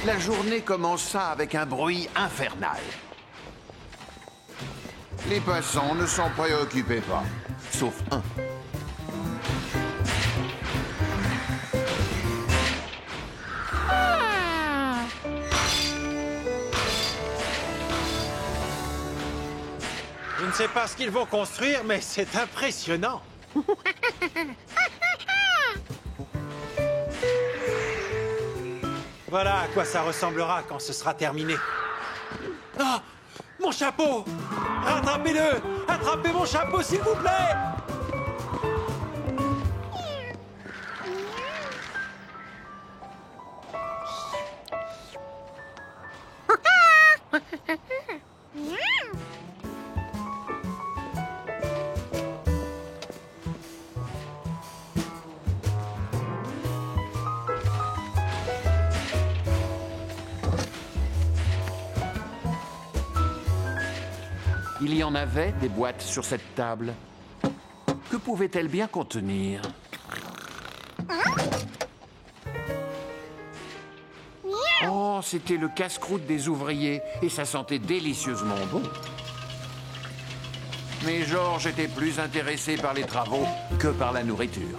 La journée commença avec un bruit infernal. Les passants ne s'en préoccupaient pas, sauf un. Je ne sais pas ce qu'ils vont construire, mais c'est impressionnant. Voilà à quoi ça ressemblera quand ce sera terminé. Ah! Mon chapeau! Rattrapez-le! Attrapez mon chapeau, s'il vous plaît! Il y en avait des boîtes sur cette table. Que pouvaient-elles bien contenir? Oh, c'était le casse-croûte des ouvriers et ça sentait délicieusement bon. Mais Georges était plus intéressé par les travaux que par la nourriture.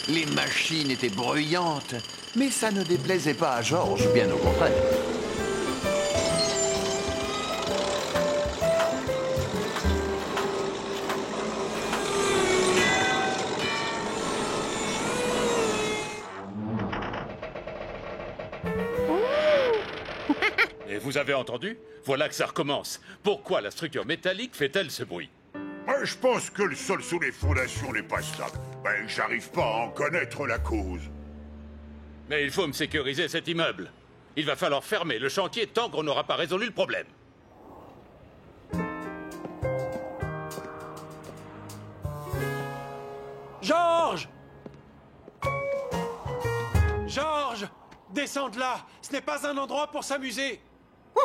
Les machines étaient bruyantes, mais ça ne déplaisait pas à Georges, bien au contraire. Et vous avez entendu? Voilà que ça recommence. Pourquoi la structure métallique fait-elle ce bruit? Je pense que le sol sous les fondations n'est pas stable. J'arrive pas à en connaître la cause. Mais il faut me sécuriser cet immeuble. Il va falloir fermer le chantier tant qu'on n'aura pas résolu le problème. Georges! Georges! Descends de là! Ce n'est pas un endroit pour s'amuser! Oh!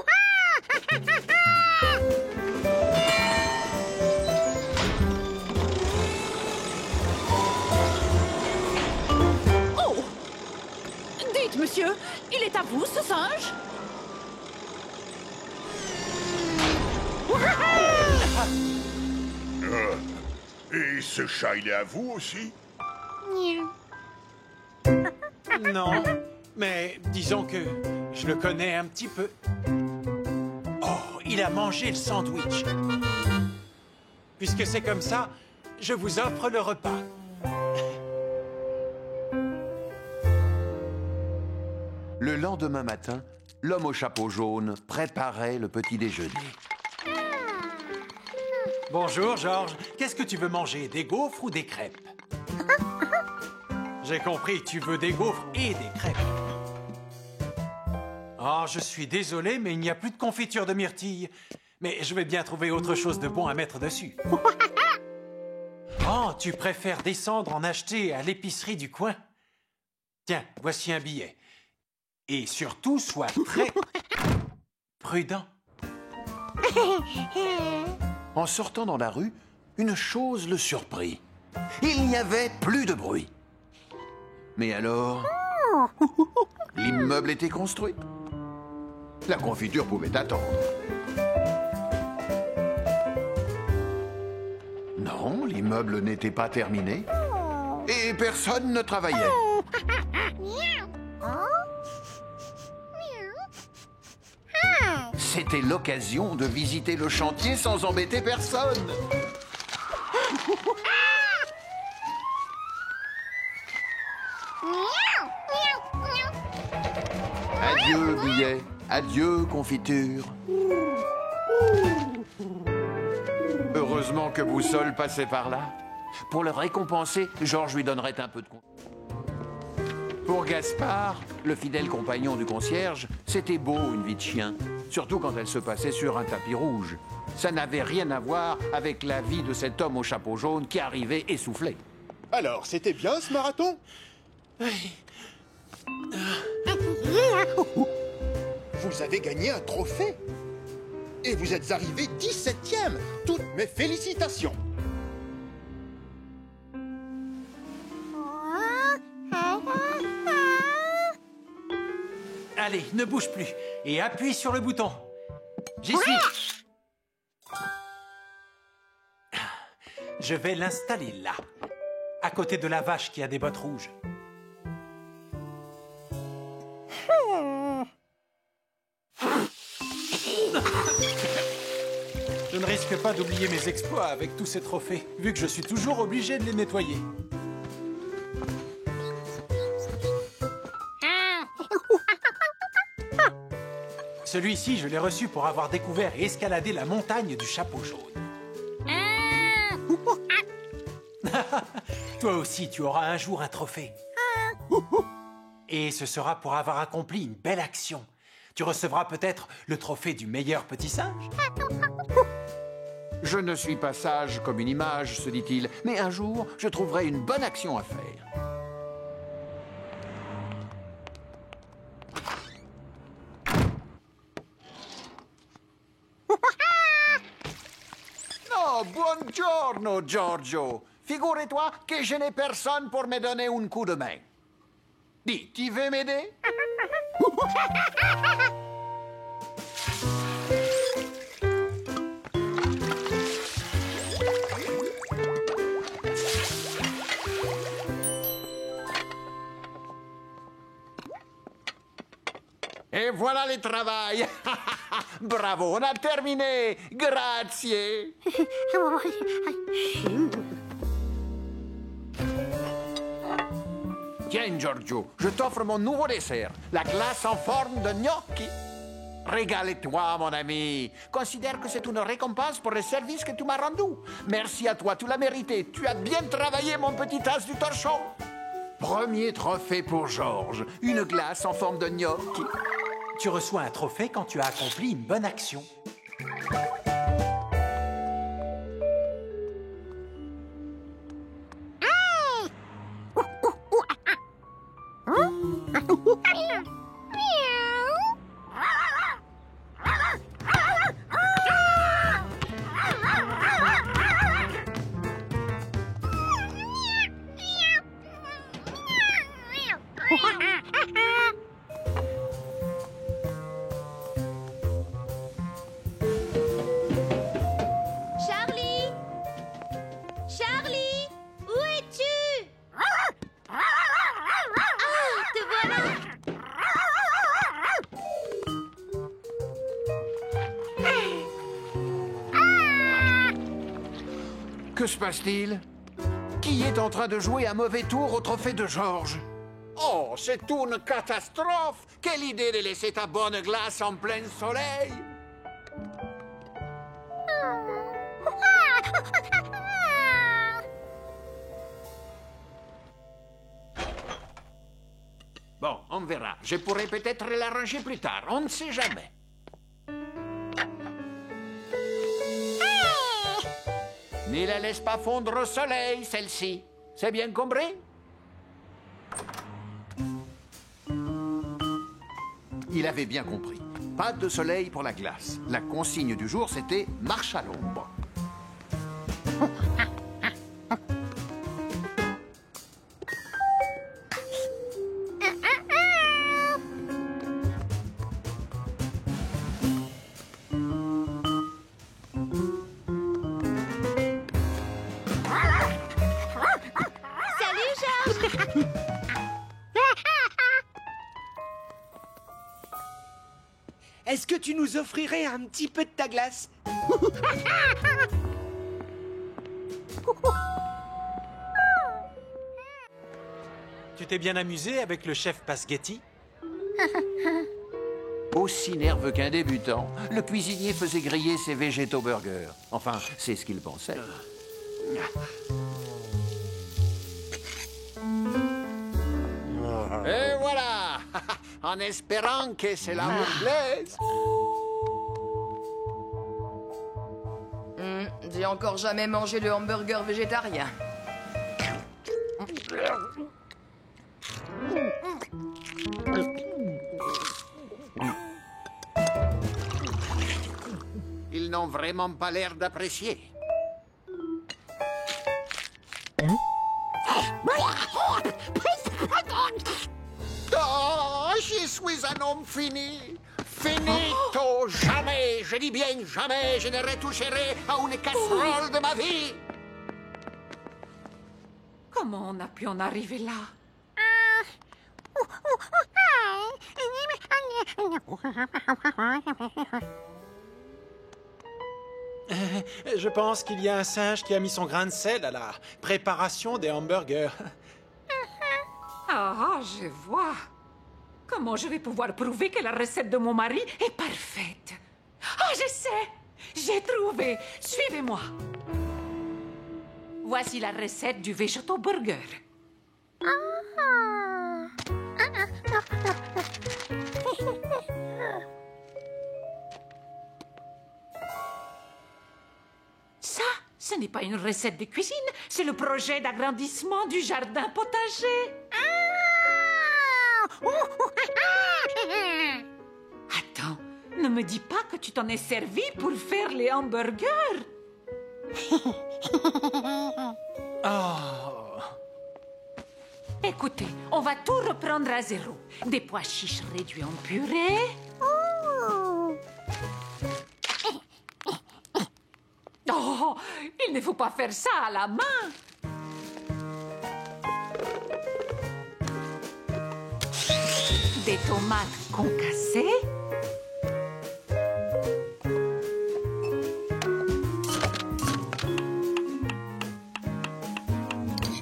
Dites, monsieur, il est à vous, ce singe? Et ce chat, il est à vous aussi? Non, mais disons que je le connais un petit peu. Oh, il a mangé le sandwich. Puisque c'est comme ça, je vous offre le repas. Le lendemain matin, l'homme au chapeau jaune préparait le petit déjeuner. Bonjour, Georges. Qu'est-ce que tu veux manger, des gaufres ou des crêpes? J'ai compris, tu veux des gaufres et des crêpes. Oh, je suis désolé, mais il n'y a plus de confiture de myrtille. Mais je vais bien trouver autre chose de bon à mettre dessus. Oh, tu préfères descendre en acheter à l'épicerie du coin? Tiens, voici un billet. Et surtout, sois très prudent. En sortant dans la rue, une chose le surprit. Il n'y avait plus de bruit. Mais alors, l'immeuble était construit. La confiture pouvait attendre. Non, l'immeuble n'était pas terminé. Et personne ne travaillait. C'était l'occasion de visiter le chantier sans embêter personne. Adieu, billet. Adieu, confiture. Heureusement que Boussole passait par là. Pour le récompenser, Georges lui donnerait un peu de confiture. Pour Gaspard, le fidèle compagnon du concierge, c'était beau une vie de chien. Surtout quand elle se passait sur un tapis rouge. Ça n'avait rien à voir avec la vie de cet homme au chapeau jaune qui arrivait essoufflé. Alors, c'était bien ce marathon? Vous avez gagné un trophée. Et vous êtes arrivé 17e. Toutes mes félicitations. Allez, ne bouge plus et appuie sur le bouton. J'y suis. Je vais l'installer là, à côté de la vache qui a des bottes rouges. Je ne risque pas d'oublier mes exploits avec tous ces trophées, vu que je suis toujours obligé de les nettoyer. Celui-ci, je l'ai reçu pour avoir découvert et escaladé la montagne du chapeau jaune. Toi aussi, tu auras un jour un trophée. Et ce sera pour avoir accompli une belle action. Tu recevras peut-être le trophée du meilleur petit singe. Je ne suis pas sage comme une image, se dit-il, mais un jour, je trouverai une bonne action à faire. Oh, buongiorno, Giorgio. Figure-toi que je n'ai personne pour me donner un coup de main. Dis, tu veux m'aider? Et voilà le travail. Bravo, on a terminé. Grazie. Tiens, Giorgio, je t'offre mon nouveau dessert, la glace en forme de gnocchi. Régale-toi, mon ami. Considère que c'est une récompense pour le service que tu m'as rendu. Merci à toi, tu l'as mérité. Tu as bien travaillé, mon petit as du torchon. Premier trophée pour Georges, une glace en forme de gnocchi. Tu reçois un trophée quand tu as accompli une bonne action. Charlie! Charlie! Où es-tu? Ah, te voilà! Que se passe-t-il? Qui est en train de jouer un mauvais tour au trophée de Georges? Oh, c'est une catastrophe! Quelle idée de laisser ta bonne glace en plein soleil! Bon, on verra. Je pourrais peut-être l'arranger plus tard. On ne sait jamais. Ne la laisse pas fondre au soleil, celle-ci. C'est bien compris? Il avait bien compris. Pas de soleil pour la glace. La consigne du jour, c'était marche à l'ombre. Salut, Georges! Est-ce que tu nous offrirais un petit peu de ta glace? Tu t'es bien amusé avec le chef Pasghetti? Aussi nerveux qu'un débutant, le cuisinier faisait griller ses végétaux burgers. Enfin, c'est ce qu'il pensait. Et voilà! En espérant que cela vous plaise. J'ai encore jamais mangé de hamburger végétarien. Ils n'ont vraiment pas l'air d'apprécier. Oh, je suis un homme fini. Finito, jamais, je dis bien jamais, je ne retoucherai à une casserole de ma vie. Comment on a pu en arriver là? Je pense qu'il y a un singe qui a mis son grain de sel à la préparation des hamburgers. Ah, je vois. Comment je vais pouvoir prouver que la recette de mon mari est parfaite? Ah, je sais! J'ai trouvé! Suivez-moi. Voici la recette du Vegeto Burger. Ça, ce n'est pas une recette de cuisine, c'est le projet d'agrandissement du jardin potager. Attends, ne me dis pas que tu t'en es servi pour faire les hamburgers. Oh. Écoutez, on va tout reprendre à zéro. Des pois chiches réduits en purée. Oh, il ne faut pas faire ça à la main. Des tomates concassées.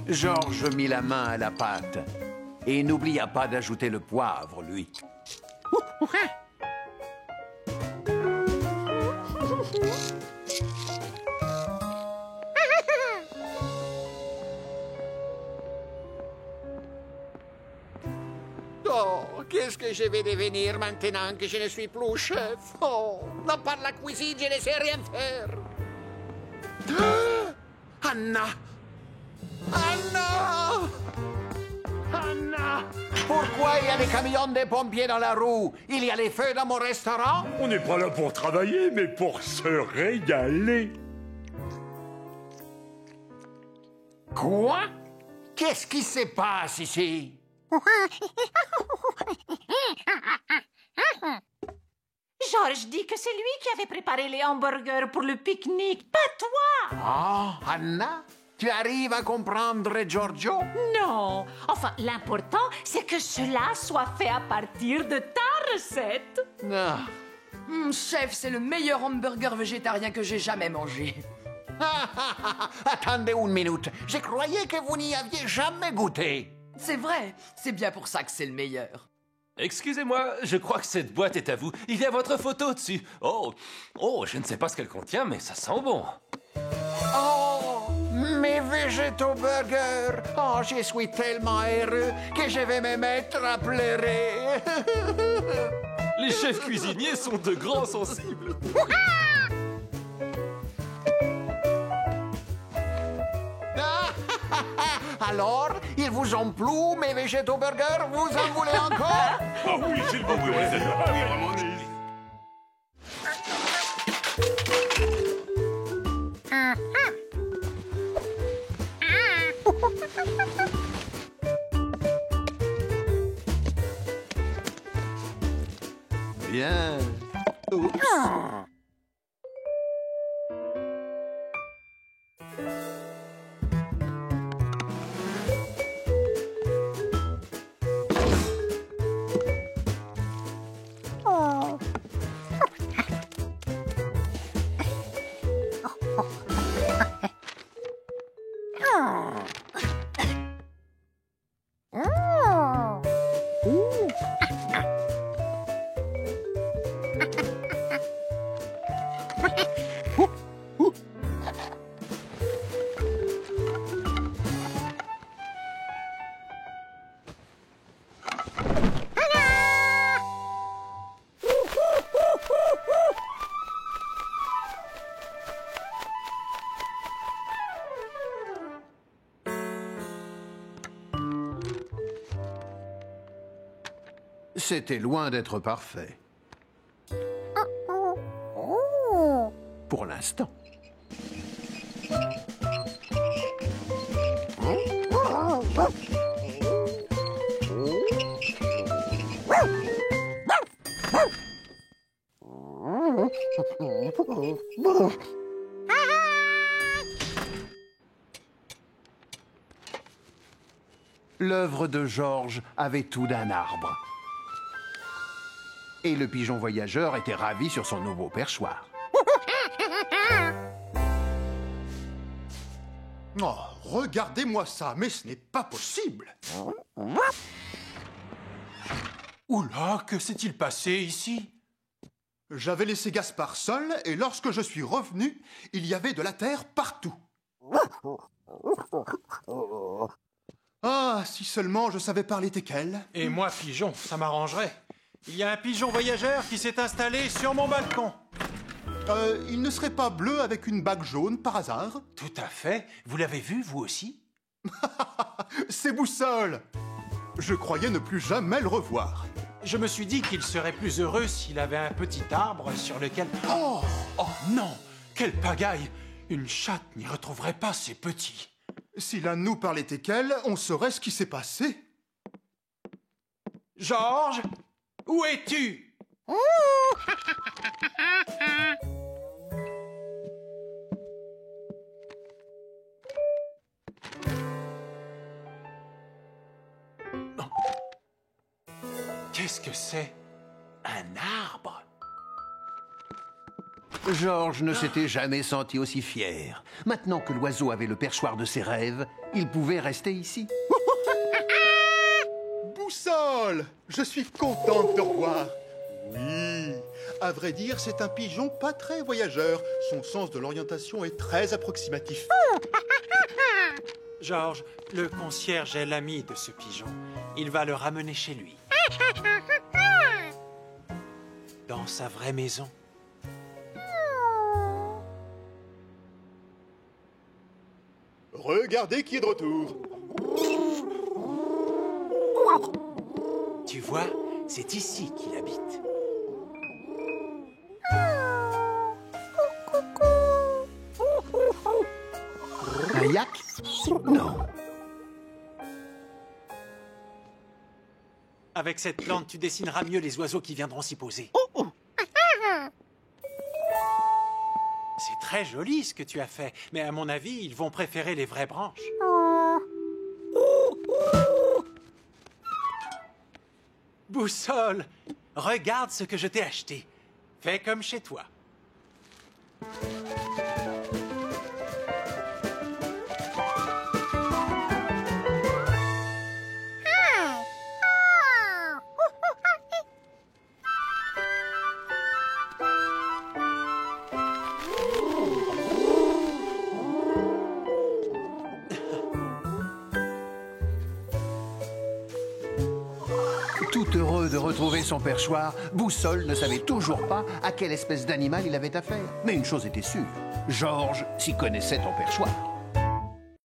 Georges mit la main à la pâte et n'oublia pas d'ajouter le poivre, lui. Oh, qu'est-ce que je vais devenir maintenant que je ne suis plus chef? Oh, non, par la cuisine, je ne sais rien faire. Ah, Anna! Anna! Anna! Pourquoi il y a des camions de pompiers dans la rue? Il y a les feux dans mon restaurant? On n'est pas là pour travailler, mais pour se régaler. Quoi? Qu'est-ce qui se passe ici? Georges dit que c'est lui qui avait préparé les hamburgers pour le pique-nique, pas toi. Ah, Anna? Tu arrives à comprendre, Giorgio? Non. Enfin, l'important, c'est que cela soit fait à partir de ta recette. Ah. Chef, c'est le meilleur hamburger végétarien que j'ai jamais mangé. Attendez une minute. Je croyais que vous n'y aviez jamais goûté. C'est vrai, c'est bien pour ça que c'est le meilleur. Excusez-moi, je crois que cette boîte est à vous. Il y a votre photo dessus. Oh, je ne sais pas ce qu'elle contient, mais ça sent bon. Oh, mes végétaux burgers. Oh, je suis tellement heureux que je vais me mettre à pleurer. Les chefs cuisiniers sont de grands sensibles. Alors, ils vous ont plu, mes végétaux burgers? Vous en voulez encore? Ah oui, s'il vous plaît. Ah oui, vraiment. Bien. Oups. C'était loin d'être parfait. Pour l'instant. L'œuvre de Georges avait tout d'un arbre. Et le pigeon voyageur était ravi sur son nouveau perchoir. Oh, regardez-moi ça, mais ce n'est pas possible. Oula, que s'est-il passé ici? J'avais laissé Gaspard seul, et lorsque je suis revenu, il y avait de la terre partout. Ah, si seulement je savais parler teckel. Et moi, pigeon, ça m'arrangerait. Il y a un pigeon voyageur qui s'est installé sur mon balcon. Il ne serait pas bleu avec une bague jaune, par hasard? Tout à fait. Vous l'avez vu, vous aussi? C'est Boussole! Je croyais ne plus jamais le revoir. Je me suis dit qu'il serait plus heureux s'il avait un petit arbre sur lequel... Oh! Oh non! Quelle pagaille! Une chatte n'y retrouverait pas ses petits. Si l'un de nous parlait teckel, on saurait ce qui s'est passé. Georges, où es-tu? Qu'est-ce que c'est? Un arbre? Georges ne s'était jamais senti aussi fier. Maintenant que l'oiseau avait le perchoir de ses rêves, il pouvait rester ici. Boussole! Je suis content de te revoir. Oui, à vrai dire, c'est un pigeon pas très voyageur. Son sens de l'orientation est très approximatif. Georges, le concierge est l'ami de ce pigeon. Il va le ramener chez lui. Dans sa vraie maison. Regardez qui est de retour. Tu vois, c'est ici qu'il habite. Un yak? Non. Avec cette plante, tu dessineras mieux les oiseaux qui viendront s'y poser. C'est très joli ce que tu as fait, mais à mon avis, ils vont préférer les vraies branches. Boussole, regarde ce que je t'ai acheté. Fais comme chez toi. Tout heureux de retrouver son perchoir, Boussole ne savait toujours pas à quelle espèce d'animal il avait affaire. Mais une chose était sûre, Georges s'y connaissait en perchoir.